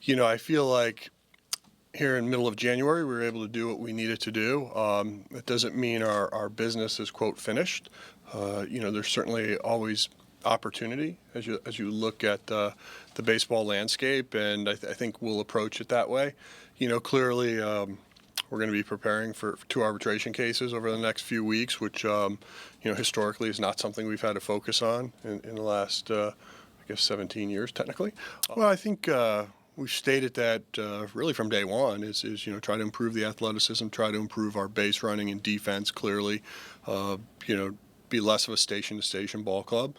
I feel like here in the middle of January, we were able to do what we needed to do. It doesn't mean our business is, quote, finished. There's certainly always opportunity as you look at the baseball landscape, and I think we'll approach it that way. Clearly, we're going to be preparing for 2 arbitration cases over the next few weeks, which, historically is not something we've had to focus on in the last, 17 years, technically. Well, I think we've stated that really from day one is try to improve the athleticism, try to improve our base running and defense, clearly, be less of a station-to-station ball club.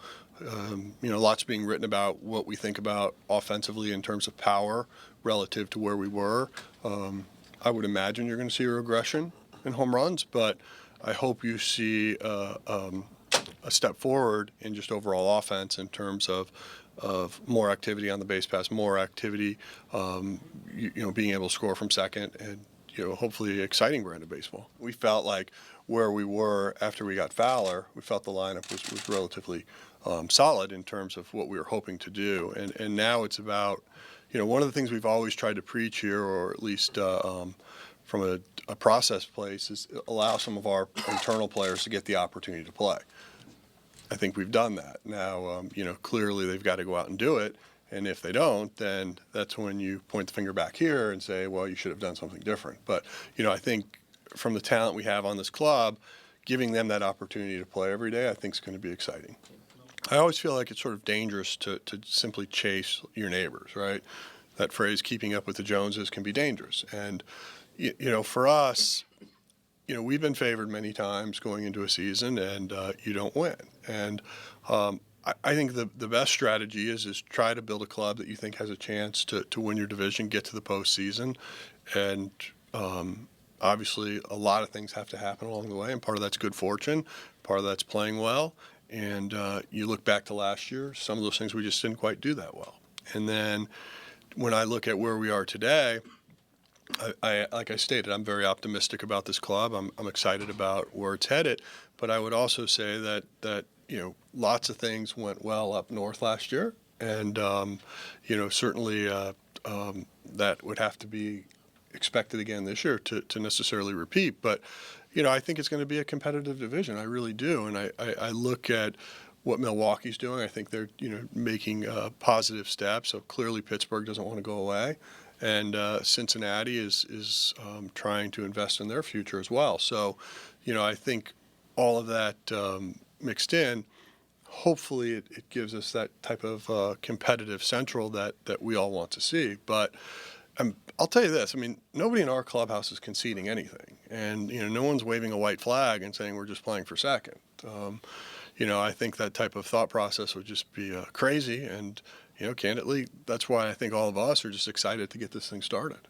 Lots being written about what we think about offensively in terms of power relative to where we were. I would imagine you're going to see a regression in home runs, but I hope you see a step forward in just overall offense in terms of more activity on the base pass, more activity, being able to score from second, and hopefully exciting brand of baseball. We felt like where we were after we got Fowler, we felt the lineup was relatively solid in terms of what we were hoping to do, and now it's about one of the things we've always tried to preach here, or at least from a process place, is allow some of our internal players to get the opportunity to play. I think we've done that. Now, clearly they've got to go out and do it, and if they don't, then that's when you point the finger back here and say, well, you should have done something different. But, I think from the talent we have on this club, giving them that opportunity to play every day, I think is going to be exciting. I always feel like it's sort of dangerous to simply chase your neighbors, right? That phrase, keeping up with the Joneses, can be dangerous. And, for us, we've been favored many times going into a season, and you don't win. And I think the best strategy is try to build a club that you think has a chance to win your division, get to the postseason. And obviously, a lot of things have to happen along the way, and part of that's good fortune, part of that's playing well. And you look back to last year, some of those things we just didn't quite do that well. And then when I look at where we are today, I like I stated, I'm very optimistic about this club. I'm excited about where it's headed. But I would also say that lots of things went well up north last year, and certainly that would have to be expected again this year to necessarily repeat. But I think it's going to be a competitive division. I really do, and I look at what Milwaukee's doing. I think they're making positive steps. So clearly Pittsburgh doesn't want to go away. And Cincinnati is trying to invest in their future as well. So, I think all of that mixed in, hopefully it gives us that type of competitive central that we all want to see. But I'll tell you this, nobody in our clubhouse is conceding anything. And, no one's waving a white flag and saying we're just playing for second. I think that type of thought process would just be crazy. And candidly, that's why I think all of us are just excited to get this thing started.